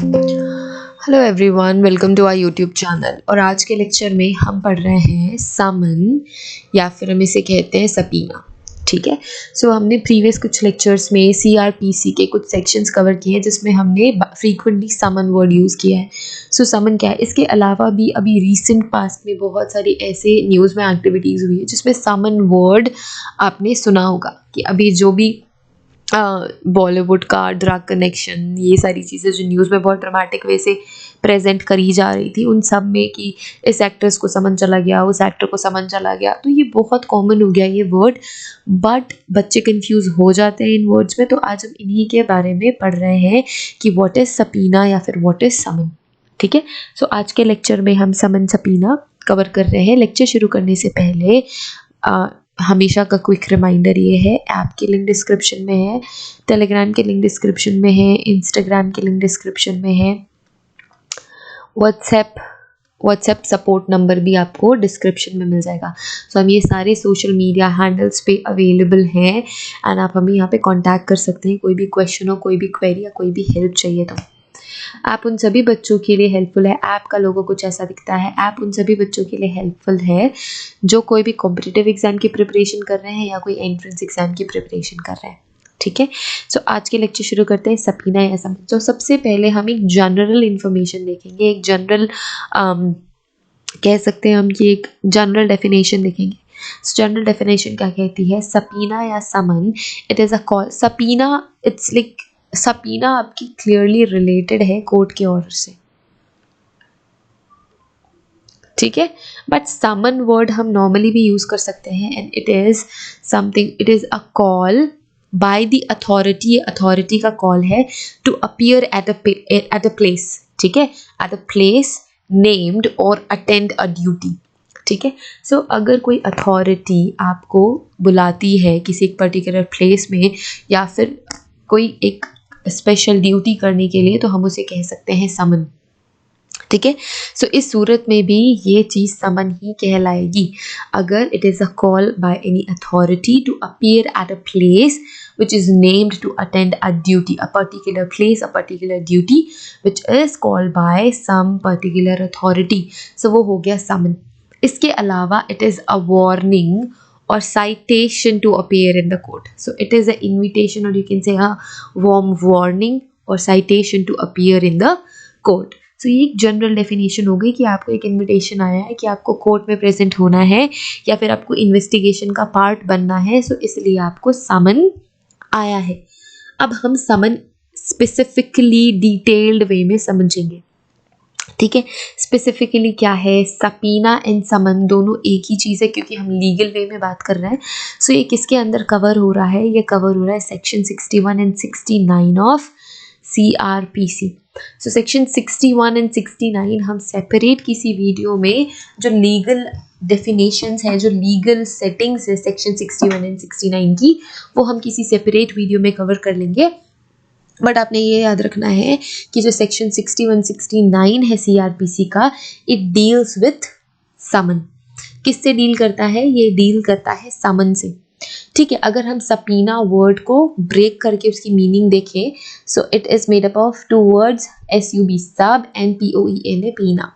Hello everyone, welcome to our YouTube channel. और आज के लेक्चर में हम पढ़ रहे हैं समन, या फिर हम इसे कहते हैं सपीना। ठीक है। सो हमने प्रीवियस कुछ लेक्चर्स में सीआरपीसी के कुछ सेक्शंस कवर किए हैं जिसमें हमने फ्रीक्वेंटली समन वर्ड यूज़ किया है। सो समन क्या है? इसके अलावा भी अभी रीसेंट पास्ट में बहुत सारी ऐसे न्यूज़ में एक्टिविटीज़ हुई है जिसमें समन वर्ड आपने सुना होगा कि अभी जो भी बॉलीवुड का ड्रग कनेक्शन, ये सारी चीज़ें जो न्यूज़ में बहुत ड्रामेटिक वे से प्रेजेंट करी जा रही थी, उन सब में कि इस एक्ट्रेस को समन चला गया, उस एक्टर को समन चला गया, तो ये बहुत कॉमन हो गया ये वर्ड। बट बच्चे कंफ्यूज हो जाते हैं इन वर्ड्स में, तो आज हम इन्हीं के बारे में पढ़ रहे हैं कि व्हाट इज़ सपीना या फिर व्हाट इज़ समन। ठीक है। सो आज के लेक्चर में हम समन सपीना कवर कर रहे हैं। लेक्चर शुरू करने से पहले हमेशा का क्विक रिमाइंडर ये है, ऐप की लिंक डिस्क्रिप्शन में है, टेलीग्राम की लिंक डिस्क्रिप्शन में है, इंस्टाग्राम की लिंक डिस्क्रिप्शन में है, व्हाट्सएप सपोर्ट नंबर भी आपको डिस्क्रिप्शन में मिल जाएगा। सो हम ये सारे सोशल मीडिया हैंडल्स पे अवेलेबल हैं एंड आप हमें यहाँ पे कांटेक्ट कर सकते हैं। कोई भी क्वेश्चन हो, कोई भी क्वेरी या कोई भी हेल्प चाहिए तो ऐप उन सभी बच्चों के लिए हेल्पफुल है। ऐप का लोगो कुछ ऐसा दिखता है। ऐप उन सभी बच्चों के लिए हेल्पफुल है जो कोई भी कॉम्पिटिटिव एग्जाम की प्रिपरेशन कर रहे हैं या कोई एंट्रेंस एग्जाम की प्रिपरेशन कर रहे हैं। ठीक है। सो आज के लेक्चर शुरू करते हैं सपीना या समन। तो सबसे पहले हम एक जनरल इंफॉर्मेशन देखेंगे, एक जनरल कह सकते हैं हम कि एक जनरल डेफिनेशन देखेंगे। जनरल डेफिनेशन क्या कहती है? सपीना या summon, it is a call. Subpoena, it's like, subpoena आपकी क्लियरली रिलेटेड है कोर्ट के ऑर्डर से। ठीक है। बट समन वर्ड हम नॉर्मली भी यूज कर सकते हैं and it is something, it is a call by the authority. Authority का कॉल है to appear at a place. ठीक है। एट अ प्लेस नेम्ड और अटेंड अ ड्यूटी। ठीक है। सो अगर कोई अथॉरिटी आपको बुलाती है किसी एक पर्टिकुलर प्लेस में या फिर कोई एक स्पेशल ड्यूटी करने के लिए, तो हम उसे कह सकते हैं समन। ठीक है। सो इस सूरत में भी ये चीज़ समन ही कहलाएगी अगर it is a call by any authority to appear at a place which is named to attend a duty, a particular place, a particular duty which is called by some particular authority. So वो हो गया समन। इसके अलावा it is a warning or citation to appear in the court. So it is an invitation, or you can say a warm warning or citation to appear in the court. So ये एक general definition हो गई कि आपको एक invitation आया है कि आपको कोर्ट में प्रेजेंट होना है या फिर आपको इन्वेस्टिगेशन का पार्ट बनना है, सो इसलिए आपको समन आया है। अब हम समन स्पेसिफिकली डिटेल्ड वे में समझेंगे। ठीक है। स्पेसिफिकली क्या है? सपीना एंड समन दोनों एक ही चीज़ है क्योंकि हम लीगल वे में बात कर रहे हैं। सो ये किसके अंदर कवर हो रहा है? ये कवर हो रहा है section 61 and 69 of CRPC। So section 61 and 69 हम सेपरेट किसी वीडियो में जो लीगल डेफिनेशंस हैं, जो लीगल सेटिंग्स है सेक्शन 61 एंड 69 की, वो हम किसी सेपरेट वीडियो में कवर कर लेंगे। बट आपने ये याद रखना है कि जो सेक्शन 61 69 है CRPC का, इट डील्स विथ समन। किससे डील करता है? ये डील करता है समन से। ठीक है। अगर हम सपीना वर्ड को ब्रेक करके उसकी मीनिंग देखें, so it is made up of two words, SUB sub and POENA poena.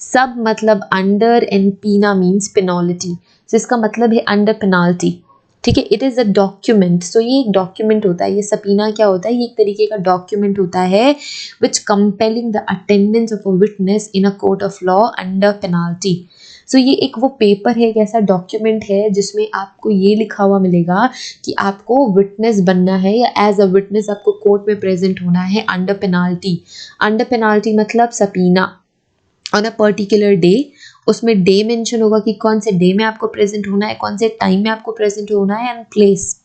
Sub मतलब under and poena means penalty. So इसका मतलब है अंडर पेनाल्टी। ठीक है। It is a document. So ये एक डॉक्यूमेंट होता है। ये सपीना क्या होता है? ये एक तरीके का डॉक्यूमेंट होता है which compelling the attendance of a witness in a court of law under penalty. So ये एक वो पेपर है, एक ऐसा डॉक्यूमेंट है जिसमें आपको ये लिखा हुआ मिलेगा कि आपको विटनेस बनना है या एज अ विटनेस आपको कोर्ट में प्रेजेंट होना है अंडर पेनाल्टी। अंडर पेनाल्टी मतलब सपीना ऑन अ पर्टिकुलर डे। उसमें डे मेंशन होगा कि कौन से डे में आपको प्रेजेंट होना है, कौन से टाइम में आपको प्रेजेंट होना है, and place.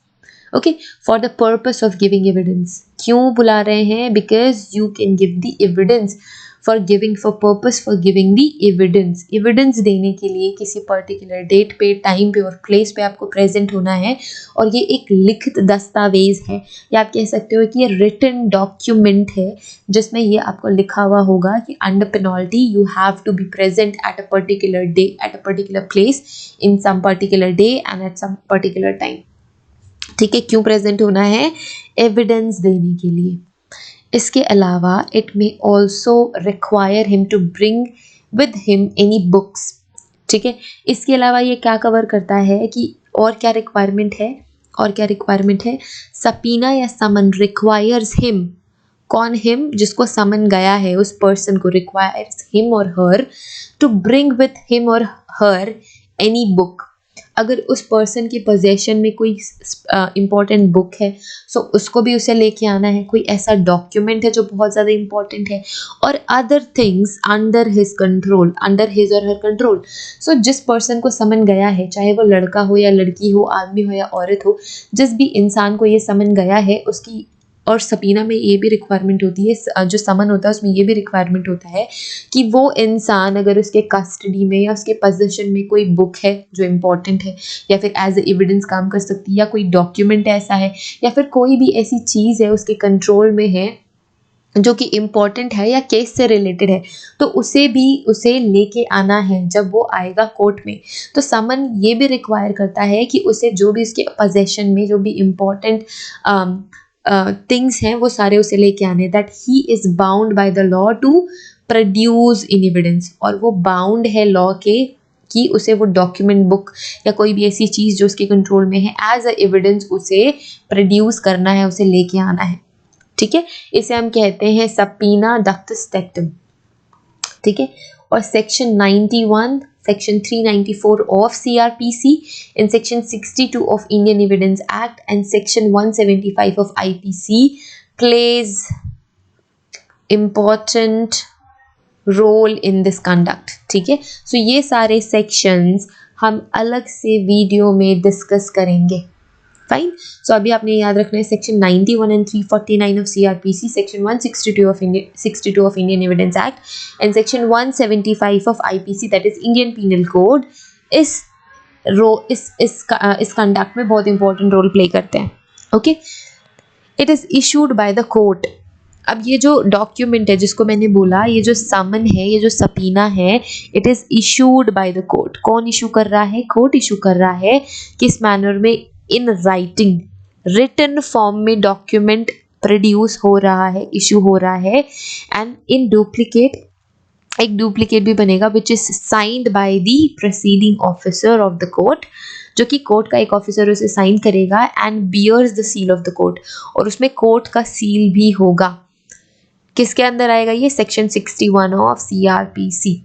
Okay. For the purpose of giving evidence. क्यों बुला रहे हैं? Because you can give the evidence for giving, for purpose for giving the evidence. Evidence देने के लिए किसी पर्टिकुलर डेट पे, टाइम पे और प्लेस पे आपको प्रेजेंट होना है। और ये एक लिखित दस्तावेज है, या आप कह सकते हो कि ये रिटन डॉक्यूमेंट है जिसमें ये आपको लिखा हुआ होगा कि under penalty you have to be present at a particular day, at a particular place, in some particular day and at some particular time. ठीक है। क्यों प्रेजेंट होना है? एविडेंस देने के लिए। इसके अलावा it may also require him to bring with him any books. ठीक है, इसके अलावा ये क्या कवर करता है कि और क्या रिक्वायरमेंट है, और क्या रिक्वायरमेंट है, सबीना या समन रिक्वायर्स हिम, कौन हिम, जिसको समन गया है उस पर्सन को, requires him or her to bring with him or her any book. अगर उस पर्सन की पोजेशन में कोई इंपॉर्टेंट बुक है सो उसको भी उसे लेके आना है, कोई ऐसा डॉक्यूमेंट है जो बहुत ज़्यादा इंपॉर्टेंट है, और other things under his control, under his और हर कंट्रोल। सो जिस पर्सन को समन गया है, चाहे वो लड़का हो या लड़की हो, आदमी हो या औरत हो, जिस भी इंसान को ये समन गया है उसकी, और सबीना में ये भी रिक्वायरमेंट होती है, जो समन होता है उसमें ये भी रिक्वायरमेंट होता है कि वो इंसान अगर उसके कस्टडी में या उसके पोजीशन में कोई बुक है जो इम्पोर्टेंट है, या फिर एज ए एविडेंस काम कर सकती है, या कोई डॉक्यूमेंट ऐसा है, या फिर कोई भी ऐसी चीज़ है उसके कंट्रोल में है जो कि इम्पॉर्टेंट है या केस से रिलेटेड है, तो उसे लेके आना है जब वो आएगा कोर्ट में। तो समन ये भी रिक्वायर करता है कि उसे जो भी उसके पोजेशन में जो भी इम्पॉर्टेंट थिंग्स हैं वो सारे उसे लेके आने, that he is bound by the law to produce in evidence, और वो बाउंड है लॉ के कि उसे वो डॉक्यूमेंट, बुक या कोई भी ऐसी चीज़ जो उसके कंट्रोल में है एज अ एविडेंस उसे प्रोड्यूस करना है, उसे लेके आना है। ठीक है, इसे हम कहते हैं सबीना डक्टस टेक्टम। ठीक है, और section 91, section 394 of CRPC, in section 62 of Indian evidence act and section 175 of IPC plays important role in this conduct. ठीक है, सो ये सारे सेक्शंस हम अलग से वीडियो में डिस्कस करेंगे। फाइन, सो अभी आपने याद रखना है section 91 and 349 of CRPC, section 162 of Indian evidence act and section 175 of IPC, that is Indian penal code, इस कंडक्ट में बहुत इंपॉर्टेंट रोल प्ले करते हैं। Okay, it is issued by the court. अब ये जो डॉक्यूमेंट है जिसको मैंने बोला, ये जो समन है, ये जो सबीना है, it is issued by the court. कौन इशू कर रहा है? कोर्ट इशू कर रहा है। किस मैनर में? इन राइटिंग, रिटन फॉर्म में डॉक्यूमेंट प्रोड्यूस हो रहा है, इशू हो रहा है, एंड इन डुप्लीकेट, एक डुप्लीकेट भी बनेगा which is signed by the proceeding officer of the court, जो कि कोर्ट का एक ऑफिसर उसे साइन करेगा, and bears the seal of the court, और उसमें कोर्ट का सील भी होगा। किसके अंदर आएगा ये? Section 61 of CRPC।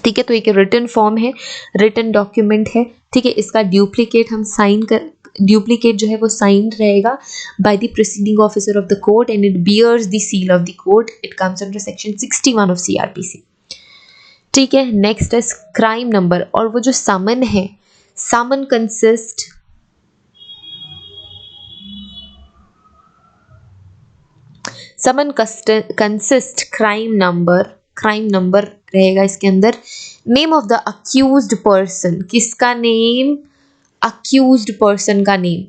ठीक है, तो एक रिटन फॉर्म है, रिटन डॉक्यूमेंट है। ठीक है, इसका डुप्लीकेट हम साइन कर, डुप्लीकेट जो है वो साइन रहेगा by the proceeding officer of the court and it bears the seal of the court. It comes under section 61 of CRPC। ठीक है, नेक्स्ट इज क्राइम नंबर। और वो जो समन है, समन कंसिस्ट क्राइम नंबर रहेगा इसके अंदर। Name of the accused person, किसका नेम? अक्यूज्ड पर्सन का नेम।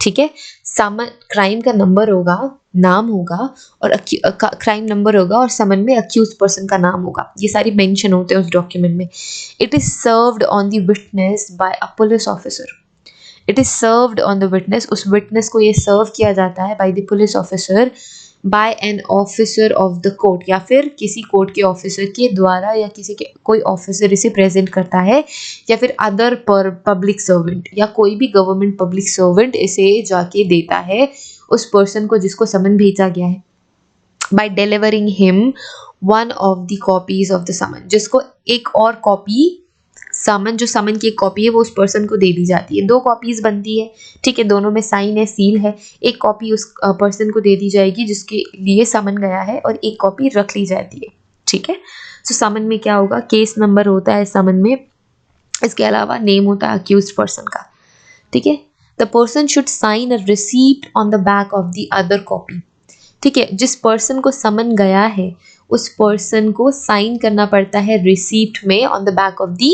ठीक है, समन क्राइम का नंबर होगा, नाम होगा, और क्राइम नंबर होगा, और समन में अक्यूज्ड पर्सन का नाम होगा। ये सारी मेंशन होते हैं उस डॉक्यूमेंट में। It is served on the witness by a police officer. It is served on the witness, उस विटनेस को ये सर्व किया जाता है by the police officer, by an officer of the court, या फिर किसी कोर्ट के ऑफिसर के द्वारा, या किसी के कोई ऑफिसर इसे प्रेजेंट करता है, या फिर अदर पर पब्लिक सर्वेंट, या कोई भी गवर्नमेंट पब्लिक सर्वेंट इसे जाके देता है उस पर्सन को जिसको समन भेजा गया है, by delivering him one of the copies of the summon, जिसको एक और कॉपी, समन जो समन की एक कॉपी है वो उस पर्सन को दे दी जाती है। 2 कॉपीज बनती है। ठीक है, दोनों में साइन है, सील है। एक कॉपी उस पर्सन को दे दी जाएगी जिसके लिए समन गया है, और एक कॉपी रख ली जाती है। ठीक है, सो समन में क्या होगा? केस नंबर होता है समन में, इसके अलावा नेम होता है अक्यूज्ड पर्सन का। ठीक है, the person should sign a receipt on the back of the other copy. ठीक है, जिस पर्सन को समन गया है उस पर्सन को साइन करना पड़ता है रिसीप्ट में, on the back of the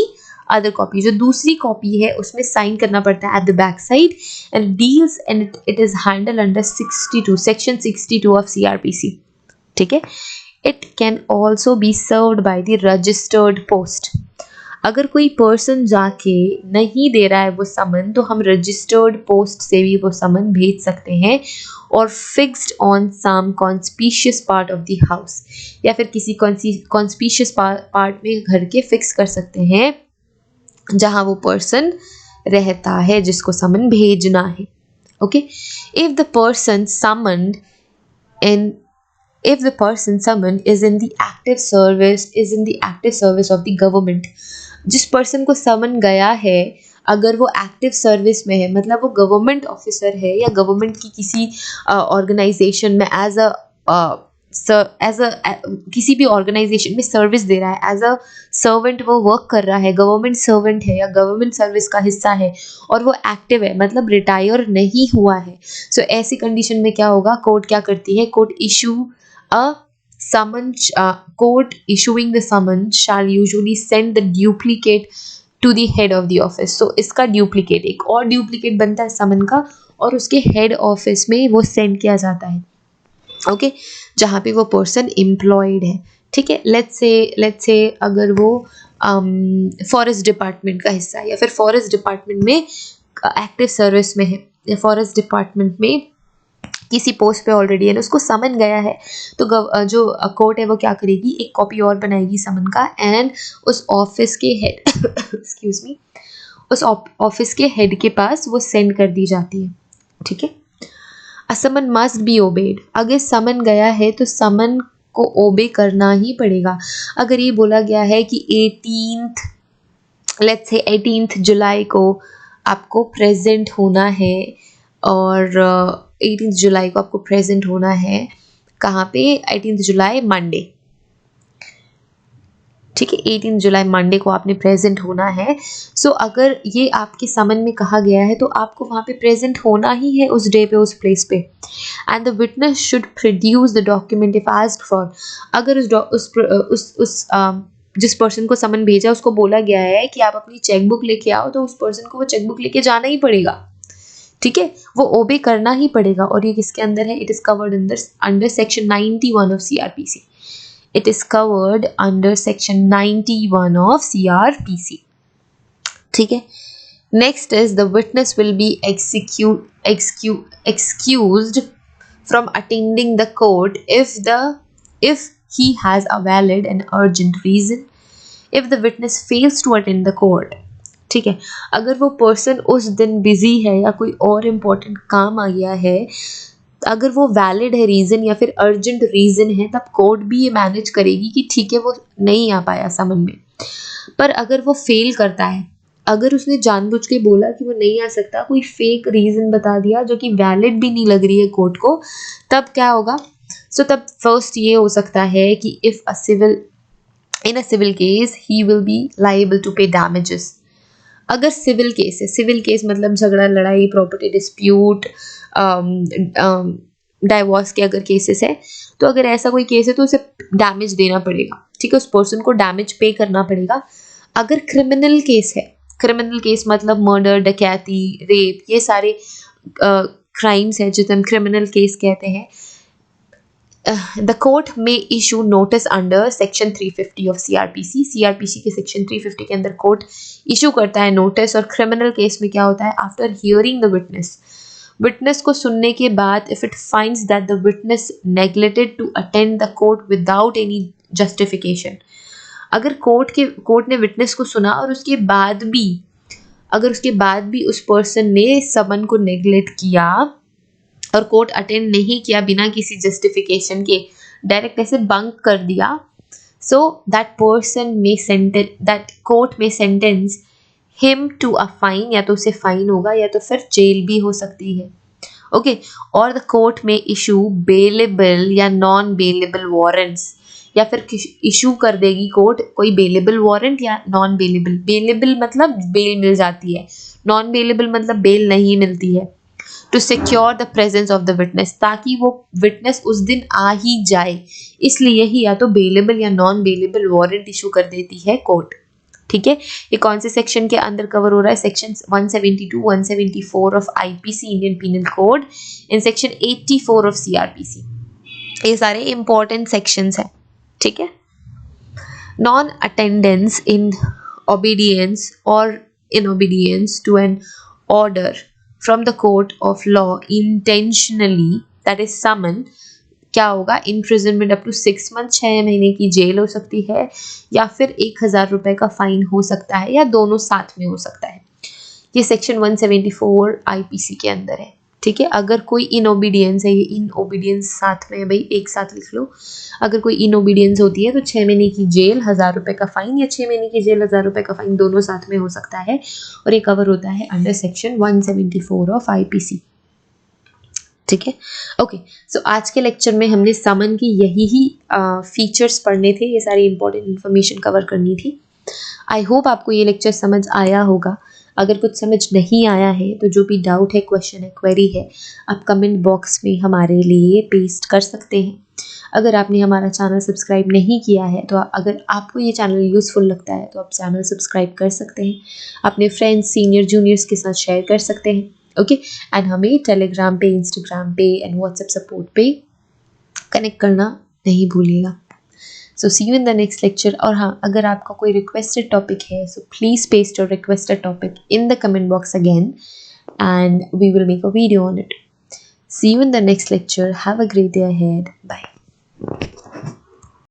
other copy. जो दूसरी कॉपी है उसमें साइन करना पड़ता है at the back side, and deals and it is handle under 62, section 62 of CRPC। ठीक है, it can also be served by the registered post. अगर कोई पर्सन जाके नहीं दे रहा है वो समन, तो हम रजिस्टर्ड पोस्ट से भी वो समन भेज सकते हैं, और fixed on some conspicuous part of the house, या फिर किसी कॉन्स्पिशियस पार्ट में घर के फिक्स कर सकते हैं जहाँ वो पर्सन रहता है जिसको समन भेजना है. Okay, if the person summoned in if the person summoned is in the active service of the government, जिस पर्सन को समन गया है अगर वो एक्टिव सर्विस में है, मतलब वो गवर्नमेंट ऑफिसर है या गवर्नमेंट की किसी ऑर्गेनाइजेशन में एज अ किसी भी ऑर्गेनाइजेशन में सर्विस दे रहा है, एज अ सर्वेंट वो वर्क कर रहा है, गवर्नमेंट सर्वेंट है या गवर्नमेंट सर्विस का हिस्सा है, और वो एक्टिव है मतलब रिटायर नहीं हुआ है. सो ऐसी कंडीशन में क्या होगा, कोर्ट क्या करती है, court issue a summons, court issuing the summons shall usually send the duplicate to the head of the office. So इसका duplicate, एक और duplicate बनता है समन का और उसके head office में वो send किया जाता है. ओके, जहाँ पे वो पर्सन एम्प्लॉयड है. ठीक है, लेट्स से अगर वो फॉरेस्ट डिपार्टमेंट का हिस्सा है या फिर फॉरेस्ट डिपार्टमेंट में एक्टिव सर्विस में है या फॉरेस्ट डिपार्टमेंट में किसी पोस्ट पे ऑलरेडी है, उसको समन गया है, तो जो कोर्ट है वो क्या करेगी, एक कॉपी और बनाएगी समन का, एंड उस ऑफिस के हेड एक्सक्यूज मी, उस ऑफिस के हेड के पास वो सेंड कर दी जाती है. ठीक है, अ समन मस्ट बी ओबेड. अगर समन गया है तो समन को ओबे करना ही पड़ेगा. अगर ये बोला गया है कि 18 जुलाई को आपको प्रेजेंट होना है, और 18 जुलाई को आपको प्रेजेंट होना है कहाँ पे, 18 जुलाई मंडे. ठीक है, 18 जुलाई मंडे को आपने प्रेजेंट होना है. सो अगर ये आपके समन में कहा गया है तो आपको वहाँ पे प्रेजेंट होना ही है उस डे पे, उस प्लेस पे. And the witness should produce the document if asked for. अगर उस जिस पर्सन को समन भेजा उसको बोला गया है कि आप अपनी चेकबुक लेके आओ, तो उस पर्सन को वो चेकबुक लेके जाना ही पड़ेगा. ठीक है, वो ओबे करना ही पड़ेगा. और ये किसके अंदर है, it is covered under section 91 of CrPC. It is covered under section 91 of CrPC. ठीक है, next is the witness will be excused from attending the court if he has a valid and urgent reason. If the witness fails to attend the court, ठीक है, अगर वो person उस दिन busy है या कोई और इम्पोर्टेंट काम आ गया है, अगर वो वैलिड है रीज़न या फिर अर्जेंट रीज़न है, तब कोर्ट भी ये मैनेज करेगी कि ठीक है वो नहीं आ पाया समन में. पर अगर वो फेल करता है, अगर उसने जानबूझ के बोला कि वो नहीं आ सकता, कोई फेक रीज़न बता दिया जो कि वैलिड भी नहीं लग रही है कोर्ट को, तब क्या होगा. सो तब फर्स्ट ये हो सकता है कि in a civil case he will be liable to pay damages. अगर सिविल केस है, सिविल केस मतलब झगड़ा लड़ाई, प्रॉपर्टी डिस्प्यूट, डाइवोर्स के अगर केसेस है, तो अगर ऐसा कोई केस है तो उसे डैमेज देना पड़ेगा. ठीक है, उस पर्सन को डैमेज पे करना पड़ेगा. अगर क्रिमिनल केस है, क्रिमिनल केस मतलब मर्डर, डकैती, रेप, ये सारे क्राइम्स हैं जिसे हम क्रिमिनल केस कहते हैं. The court may issue notice under section 350 of CRPC. CRPC के section 350 के अंदर कोर्ट इशू करता है नोटिस. और क्रिमिनल केस में क्या होता है, आफ्टर हियरिंग द विटनेस को सुनने के बाद, if it finds that the witness neglected to attend the court without any justification. अगर कोर्ट ने विटनेस को सुना और उसके बाद भी उस पर्सन ने समन को नेग्लेक्ट किया और कोर्ट अटेंड नहीं किया बिना किसी जस्टिफिकेशन के, डायरेक्ट ऐसे बंक कर दिया, सो दैट कोर्ट में sentence him to a fine, या तो उसे फाइन होगा या तो फिर जेल भी हो सकती है. ओके, और द कोर्ट में इशू बेलेबल या नॉन बेलेबल वारंट्स, या फिर इशू कर देगी कोर्ट कोई बेलेबल वारंट या नॉन बेलेबल. बेलेबल मतलब बेल मिल जाती है, नॉन बेलेबल मतलब बेल नहीं मिलती है. To secure the presence of the witness, ताकि वो विटनेस उस दिन आ ही जाए, इसलिए ही या तो बेलेबल या नॉन बेलेबल वारंट इशू कर देती है कोर्ट. ठीक है, ये कौन से सेक्शन के अंदर कवर हो रहा है, section 172, 174 of IPC Indian penal code, in section 84 of CRPC. ये सारे इंपॉर्टेंट सेक्शंस हैं. ठीक है, non attendance in obedience or inobedience to an order from the court of law intentionally, that is summon, क्या होगा, imprisonment up to 6 months, 6 महीने की jail हो सकती है, या फिर 1,000 रुपए का फाइन हो सकता है, या दोनों साथ में हो सकता है। ये सेक्शन 174 आईपीसी के अंदर है, ठीक है। अगर कोई इनओबीडियंस है, ये इनओबीडियंस साथ में है भाई, एक साथ लिख लो। अगर कोई इनओबीडियंस होती है तो 6 महीने की जेल, 1,000 रुपए का फाइन, या 6 महीने की जेल, 1,000 रुपए का फाइन, दोनों साथ में हो सकता है, और ये कवर होता है अंडर सेक्शन 174 ऑफ आईपीसी, ठीक है। ओके, सो आज के लेक्चर में हमने समन की यही फीचर्स पढ़ने थे, ये सारी इंपॉर्टेंट इन्फॉर्मेशन कवर करनी थी। आई होप आपको ये लेक्चर समझ आया होगा। अगर कुछ समझ नहीं आया है तो जो भी डाउट है, क्वेश्चन है, क्वेरी है, आप कमेंट बॉक्स में हमारे लिए पेस्ट कर सकते हैं। अगर आपने हमारा चैनल सब्सक्राइब नहीं किया है तो अगर आपको ये चैनल यूज़फुल लगता है तो आप चैनल सब्सक्राइब कर सकते हैं, अपने फ्रेंड्स, सीनियर, जूनियर्स के साथ शेयर कर सकते हैं, ओके। एंड हमें टेलीग्राम पे, इंस्टाग्राम पे एंड व्हाट्सएप सपोर्ट पे कनेक्ट करना नहीं भूलिएगा। So see you in the next lecture. और हाँ, अगर आपका कोई रिक्वेस्टेड टॉपिक है so please paste your requested topic in the comment box again and we will make a video on it. See you in the next lecture. Have a great day ahead. Bye.